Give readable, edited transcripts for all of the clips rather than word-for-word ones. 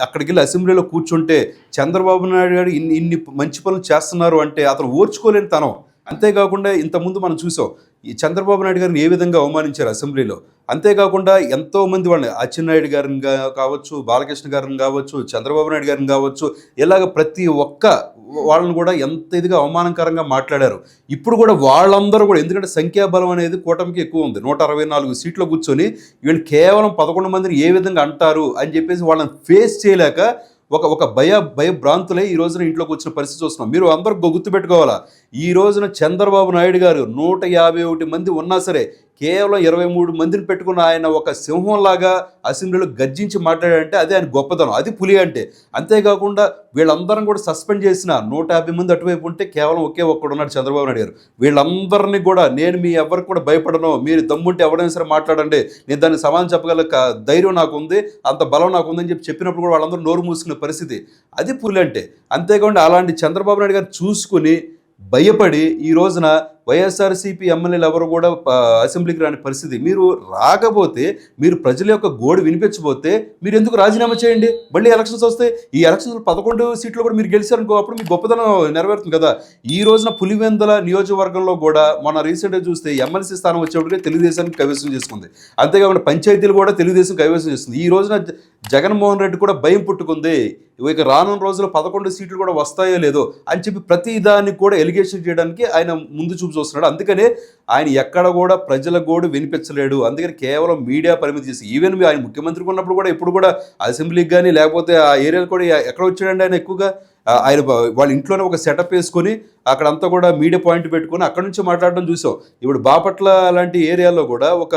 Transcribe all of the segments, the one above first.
అక్కడికి వెళ్ళి అసెంబ్లీలో కూర్చుంటే చంద్రబాబు నాయుడు గారు ఇన్ని మంచి పనులు చేస్తున్నారు అంటే అతను ఓర్చుకోలేని తనం. అంతేకాకుండా ఇంతకుముందు మనం చూసాం ఈ చంద్రబాబు నాయుడు గారిని ఏ విధంగా అవమానించారు అసెంబ్లీలో. అంతేకాకుండా ఎంతోమంది వాళ్ళని అచ్చెన్నాయుడు గారిని కావచ్చు, బాలకృష్ణ గారిని కావచ్చు, చంద్రబాబు నాయుడు గారిని కావచ్చు, ఇలాగ ప్రతి ఒక్క వాళ్ళని కూడా ఎంత ఇదిగా అవమానకరంగా మాట్లాడారు. ఇప్పుడు కూడా వాళ్ళందరూ కూడా, ఎందుకంటే సంఖ్యాబలం అనేది కూటమికి ఎక్కువ ఉంది, 164 సీట్లో కూర్చొని వీళ్ళు కేవలం 11 మందిని ఏ విధంగా అంటారు అని చెప్పేసి వాళ్ళని ఫేస్ చేయలేక ఒక భయభ్రాంతులే ఈ రోజున ఇంట్లోకి వచ్చిన పరిస్థితి చూస్తున్నాం. మీరు అందరూ గుర్తుపెట్టుకోవాలా, ఈ రోజున చంద్రబాబు నాయుడు గారు 151 మంది ఉన్నా సరే కేవలం 23 మందిని పెట్టుకున్న ఆయన ఒక సింహంలాగా అసెంబ్లీలో గర్జించి మాట్లాడాడంటే అదే ఆయన గొప్పతనం, అది పులి అంటే. అంతేకాకుండా వీళ్ళందరం కూడా సస్పెండ్ చేసిన 150 మంది అటువైపు ఉంటే కేవలం ఒకే ఒక్కడు ఉన్నాడు చంద్రబాబు నాయుడు గారు. వీళ్ళందరినీ కూడా నేను మీ ఎవరికి కూడా భయపడను, మీరు దమ్ముంటే ఎవరైనా సరే మాట్లాడండి, నేను దానికి సమాధానం చెప్పగల ధైర్యం నాకు ఉంది, అంత బలం నాకు ఉందని చెప్పినప్పుడు కూడా వాళ్ళందరూ నోరు మూసుకునే పరిస్థితి, అది పులి అంటే. అంతేకాకుండా అలాంటి చంద్రబాబు నాయుడు గారు చూసుకుని భయపడి ఈ రోజున వైఎస్ఆర్సీపీ ఎమ్మెల్యేలు ఎవరు కూడా అసెంబ్లీకి రాని పరిస్థితి. మీరు రాకపోతే, మీరు ప్రజల యొక్క గోడు వినిపించబోతే మీరు ఎందుకు రాజీనామా చేయండి? మళ్ళీ ఎలక్షన్స్ వస్తాయి, ఈ ఎలక్షన్స్ 11 సీట్లు కూడా మీరు గెలిచారనుకో, అప్పుడు మీ గొప్పతనం నెరవేరుతుంది కదా. ఈ రోజున పులివెందుల నియోజకవర్గంలో కూడా మన రీసెంట్గా చూస్తే ఎమ్మెల్సీ స్థానం వచ్చేప్పటికే తెలుగుదేశానికి కైవసం చేసుకుంది. అంతేకాకుండా పంచాయతీలు కూడా తెలుగుదేశం కైవసం చేస్తుంది. ఈ రోజున జగన్మోహన్ రెడ్డి కూడా భయం పుట్టుకుంది, ఇక రానున్న రోజుల్లో 11 సీట్లు కూడా వస్తాయో లేదో అని చెప్పి ప్రతి దాన్ని కూడా ఎలిగేషన్ చేయడానికి ఆయన ముందు చూపు చూస్తున్నాడు. అందుకనే ఆయన ఎక్కడ కూడా ప్రజల గోడు వినిపించలేడు. అందుకని కేవలం మీడియా పరిమితి చేసి, ఈవెన్ ఆయన ముఖ్యమంత్రికి ఉన్నప్పుడు కూడా ఎప్పుడు కూడా అసెంబ్లీకి కానీ లేకపోతే ఆ ఏరియాలు కూడా ఎక్కడ వచ్చాడండి ఆయన ఎక్కువగా? ఆయన వాళ్ళ ఇంట్లోనే ఒక సెటప్ వేసుకొని అక్కడంతా కూడా మీడియా పాయింట్ పెట్టుకొని అక్కడ నుంచి మాట్లాడడం చూసాం. ఇప్పుడు బాపట్ల లాంటి ఏరియాలో కూడా ఒక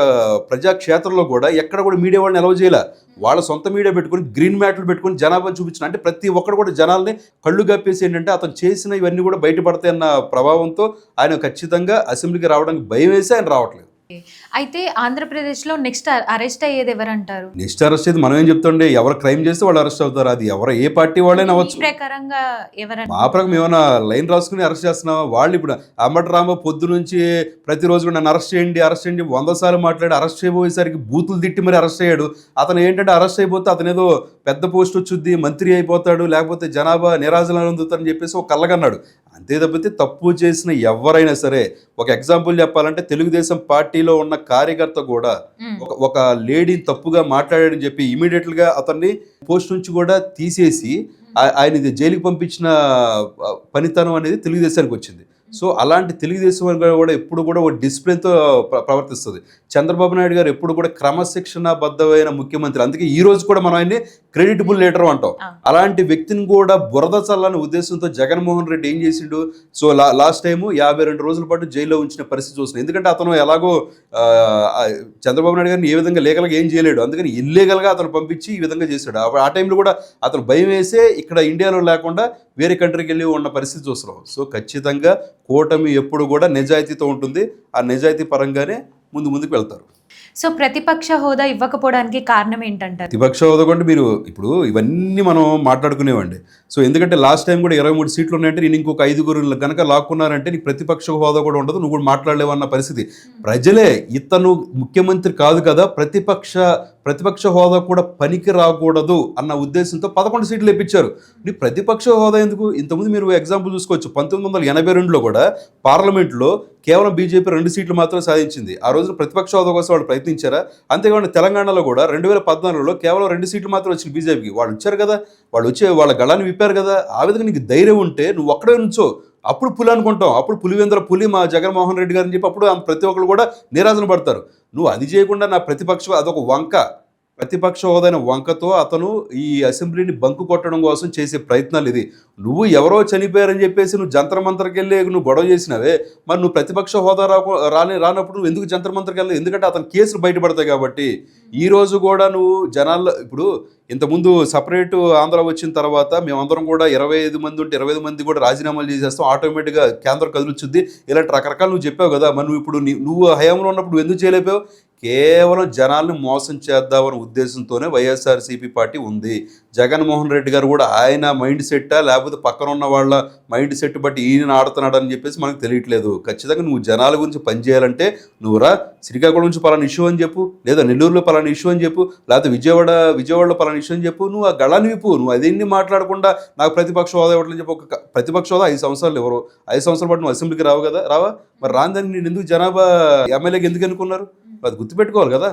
ప్రజాక్షేత్రంలో కూడా ఎక్కడ కూడా మీడియా వాళ్ళని అలౌ చేయాల, వాళ్ళ సొంత మీడియా పెట్టుకొని గ్రీన్ మ్యాట్లు పెట్టుకొని జనాభా చూపించిన, అంటే ప్రతి ఒక్కరు కూడా జనాల్ని కళ్ళు కప్పేసి ఏంటంటే అతను చేసిన ఇవన్నీ కూడా బయటపడతాయన్న ప్రభావంతో ఆయన ఖచ్చితంగా అసెంబ్లీకి రావడానికి భయం వేసి ఆయన రావట్లేదు. అయితే ఆంధ్రప్రదేశ్లో నెక్స్ట్ అరెస్ట్ అయ్యేది ఎవరంటారు? నెక్స్ట్ అరెస్ట్ అయితే మనం ఏం చెప్తుండే, ఎవరు క్రైమ్ చేస్తే వాళ్ళు అరెస్ట్ అవుతారు, అది ఎవరు ఏ పార్టీ వాళ్ళైనా అవ్వచ్చు. ప్రకారంగా మా ప్రకారం ఏమైనా లైన్ రాసుకుని అరెస్ట్ చేస్తున్నావా? వాళ్ళు ఇప్పుడు అంబటరామ పొద్దు నుంచి ప్రతిరోజు నన్ను అరెస్ట్ చేయండి 100 సార్లు మాట్లాడి అరెస్ట్ చేయబోయేసరికి బూతులు తిట్టి మరి అరెస్ట్ అయ్యాడు. అతను ఏంటంటే అరెస్ట్ అయిపోతే అతను ఏదో పెద్ద పోస్ట్ వచ్చుద్ది, మంత్రి అయిపోతాడు, లేకపోతే జనాభా నిరాజనాలు అందుతారని చెప్పేసి ఒక కళ్ళగన్నాడు. అంతే తప్పితే తప్పు చేసిన ఎవరైనా సరే, ఒక ఎగ్జాంపుల్ చెప్పాలంటే తెలుగుదేశం పార్టీలో ఉన్న కార్యకర్త కూడా ఒక లేడీని తప్పుగా మాట్లాడాడని చెప్పి ఇమీడియట్గా అతన్ని పోస్ట్ నుంచి కూడా తీసేసి ఆయన జైలుకి పంపించిన పనితనం అనేది తెలుగుదేశానికి వచ్చింది. సో అలాంటి తెలుగుదేశం కూడా ఎప్పుడు కూడా ఒక డిసిప్లిన్తో ప్రవర్తిస్తుంది. చంద్రబాబు నాయుడు గారు ఎప్పుడు కూడా క్రమశిక్షణబద్ధమైన ముఖ్యమంత్రి, అందుకే ఈ రోజు కూడా మనం ఆయన్ని క్రెడిటబుల్ లీడర్ అంటాం. అలాంటి వ్యక్తిని కూడా బురద చల్లని ఉద్దేశంతో జగన్మోహన్ రెడ్డి ఏం చేసిండు, సో లాస్ట్ టైము 52 రోజుల పాటు జైల్లో ఉంచిన పరిస్థితి చూస్తున్నాం. ఎందుకంటే అతను ఎలాగో చంద్రబాబు నాయుడు గారిని ఏ విధంగా లీగల్గా ఏం చేయలేడు, అందుకని ఇల్లీగల్గా అతను పంపించి ఈ విధంగా చేశాడు. ఆ టైంలో కూడా అతను భయం వేసే ఇక్కడ ఇండియాలో లేకుండా వేరే కంట్రీకి వెళ్ళి ఉన్న పరిస్థితి చూస్తున్నాం. సో ఖచ్చితంగా కూటమి ఎప్పుడు కూడా నిజాయితీతో ఉంటుంది, ఆ నిజాయితీ పరంగానే ముందుకు వెళ్తారు. సో ప్రతిపక్ష హోదా ఇవ్వకపోవడానికి కారణం ఏంటంటారు? ప్రతిపక్ష హోదా కూడా మీరు ఇప్పుడు ఇవన్నీ మనం మాట్లాడుకునేవండి. సో ఎందుకంటే లాస్ట్ టైం కూడా 23 సీట్లు ఉన్నాయంటే నేను ఇంకొక 5 కనుక లాక్కున్నారంటే నీకు ప్రతిపక్ష హోదా కూడా ఉండదు, నువ్వు కూడా మాట్లాడలేవన్న పరిస్థితి. ప్రజలే ఇతను ముఖ్యమంత్రి కాదు కదా, ప్రతిపక్ష హోదా కూడా పనికి రాకూడదు అన్న ఉద్దేశంతో 11 సీట్లు ఇప్పించారు. నీ ప్రతిపక్ష హోదా ఎందుకు? ఇంతకుముందు మీరు ఎగ్జాంపుల్ చూసుకోవచ్చు, 1982లో కూడా పార్లమెంట్లో కేవలం బీజేపీ 2 సీట్లు మాత్రమే సాధించింది. ఆ రోజున ప్రతిపక్ష హోదా కోసం వాళ్ళు ప్రయత్నించారా? అంతేకాకుండా తెలంగాణలో కూడా 2014లో కేవలం 2 సీట్లు మాత్రం వచ్చింది బీజేపీకి. వాళ్ళు వచ్చారు కదా, వాళ్ళు వచ్చి వాళ్ళ గళాన్ని విప్పారు కదా. ఆ విధంగా నీకు ధైర్యం ఉంటే నువ్వు ఒక్కడే నుంచో, అప్పుడు పులి అనుకుంటాం, అప్పుడు పులివెందుల పులి మా జగన్మోహన్ రెడ్డి గారు అని చెప్పి అప్పుడు ప్రతి ఒక్కరు కూడా నిరాశన పడతారు. నువ్వు అది చేయకుండా నా అదొక వంక, ప్రతిపక్ష హోదైన వంకతో అతను ఈ అసెంబ్లీని బంకు కొట్టడం కోసం చేసే ప్రయత్నాలు ఇది. నువ్వు ఎవరో చనిపోయారని చెప్పేసి నువ్వు జంతర్ మంతర్కి వెళ్ళి నువ్వు గొడవ చేసినావే, మరి నువ్వు ప్రతిపక్ష హోదా రానప్పుడు నువ్వు ఎందుకు జంతర్ మంతర్కి వెళ్ళి? ఎందుకంటే అతని కేసులు బయటపడతాయి కాబట్టి. ఈ రోజు కూడా నువ్వు జనాల్లో ఇప్పుడు ఇంతకుముందు సపరేట్ ఆంధ్ర వచ్చిన తర్వాత మేమందరం కూడా 25 మంది ఉంటే 25 మంది కూడా రాజీనామాలు చేసేస్తాం, ఆటోమేటిక్గా కేంద్రం కదులుచుద్ది, ఇలాంటి రకరకాలు నువ్వు చెప్పావు కదా. మరి నువ్వు ఇప్పుడు నువ్వు హయాంలో ఉన్నప్పుడు నువ్వు ఎందుకు చేయలేపావు? కేవలం జనాల్ని మోసం చేద్దామనే ఉద్దేశంతోనే వైఎస్ఆర్సీపీ పార్టీ ఉంది. జగన్మోహన్ రెడ్డి గారు కూడా ఆయన మైండ్ సెట్టా లేకపోతే పక్కన ఉన్న వాళ్ళ మైండ్ సెట్ బట్టి ఈయన ఆడుతున్నాడు అని చెప్పేసి మనకు తెలియట్లేదు. ఖచ్చితంగా నువ్వు జనాల గురించి పనిచేయాలంటే నువ్వురా శ్రీకాకుళం నుంచి పలానా ఇష్యూ అని చెప్పు, లేదా నెల్లూరులో పలానా ఇష్యూ అని చెప్పు, లేకపోతే విజయవాడలో పలానా ఇష్యూ అని చెప్పు. నువ్వు ఆ గళాన్ని విప్పు. నువ్వు అదేంటి మాట్లాడకుండా నాకు ప్రతిపక్ష హోదా ఇవ్వట్లని చెప్పి ఒక ప్రతిపక్ష హోదా 5 సంవత్సరాలు ఎవరు 5 సంవత్సరాల పాటు నువ్వు అసెంబ్లీకి రావా? మరి రాందని నేను ఎందుకు జనాభా ఎమ్మెల్యేకి ఎందుకు అనుకున్నారు? అది గుర్తుపెట్టుకోవాలి కదా.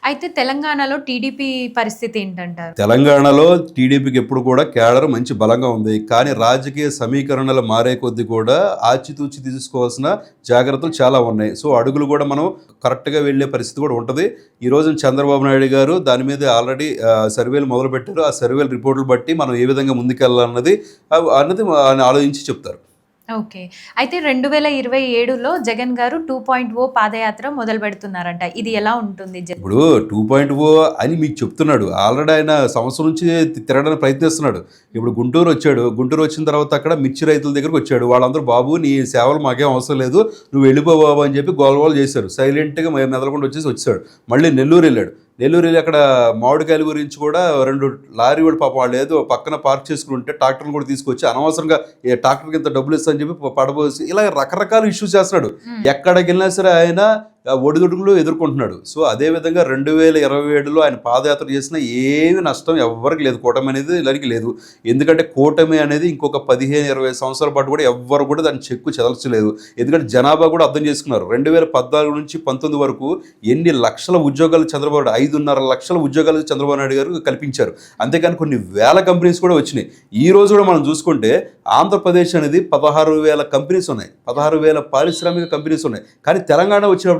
అయితే తెలంగాణలో టీడీపీ పరిస్థితి ఏంటంటారు? తెలంగాణలో టీడీపీకి ఎప్పుడు కూడా కేడర్ మంచి బలంగా ఉంది. కానీ రాజకీయ సమీకరణలు మారే కొద్దీ కూడా ఆచితూచి తీసుకోవాల్సిన జాగ్రత్తలు చాలా ఉన్నాయి. సో అడుగులు కూడా మనం కరెక్ట్గా వెళ్ళే పరిస్థితి కూడా ఉంటుంది. ఈ రోజు చంద్రబాబు నాయుడు గారు దాని మీద ఆల్రెడీ సర్వేలు మొదలుపెట్టారు. ఆ సర్వేల రిపోర్టులు బట్టి మనం ఏ విధంగా ముందుకెళ్ళాలన్నది ఆయన ఆలోచించి చెప్తారు. ఓకే. అయితే 2027లో జగన్ గారు 2.0 పాదయాత్ర మొదలు పెడుతున్నారంట. ఇది ఎలా ఉంటుంది? ఇప్పుడు 2.0 అని మీకు చెప్తున్నాడు. ఆల్రెడీ ఆయన సంవత్సరం నుంచి తిరగడానికి ప్రయత్నిస్తున్నాడు. ఇప్పుడు గుంటూరు వచ్చాడు. గుంటూరు వచ్చిన తర్వాత అక్కడ మిర్చి రైతుల దగ్గరకు వచ్చాడు. వాళ్ళందరూ బాబు నీ సేవలు మాకేం అవసరం లేదు, నువ్వు వెళ్ళిపో బాబు అని చెప్పి గోలగోలు చేశారు. సైలెంట్గా మెదలకుండా వచ్చాడు. మళ్ళీ నెల్లూరు వెళ్ళాడు. అక్కడ మామిడికాయల గురించి కూడా 2 లారీ కూడా పాపం వాళ్ళు ఏదో పక్కన పార్క్ చేసుకుని ఉంటే ట్రాక్టర్లు కూడా తీసుకొచ్చి అనవసరంగా ట్రాక్టర్కి ఇంత డబ్బులు ఇస్తా అని చెప్పి పడబోసి ఇలా రకరకాల ఇష్యూస్ చేస్తున్నాడు. ఎక్కడికి వెళ్ళినా సరే ఆయన ఒడిదుడుకులు ఎదుర్కొంటున్నాడు. సో అదేవిధంగా 2027లో ఆయన పాదయాత్ర చేసిన ఏమి నష్టం ఎవరికి లేదు. కూటమి అనేది ఇలాంటి లేదు. ఎందుకంటే కూటమి అనేది ఇంకొక 15-20 సంవత్సరాల పాటు కూడా ఎవ్వరు కూడా దాన్ని చెక్కు చెదల్చలేదు. ఎందుకంటే జనాభా కూడా అర్థం చేసుకున్నారు. 2014 నుంచి 19 వరకు ఎన్ని లక్షల ఉద్యోగాలు 5.5 లక్షల ఉద్యోగాలు చంద్రబాబు నాయుడు గారు కల్పించారు. అంతేకాని కొన్ని వేల కంపెనీస్ కూడా వచ్చినాయి. ఈ రోజు కూడా మనం చూసుకుంటే ఆంధ్రప్రదేశ్ అనేది 16,000 కంపెనీస్ ఉన్నాయి, 16,000 పారిశ్రామిక కంపెనీస్ ఉన్నాయి. కానీ తెలంగాణ వచ్చిన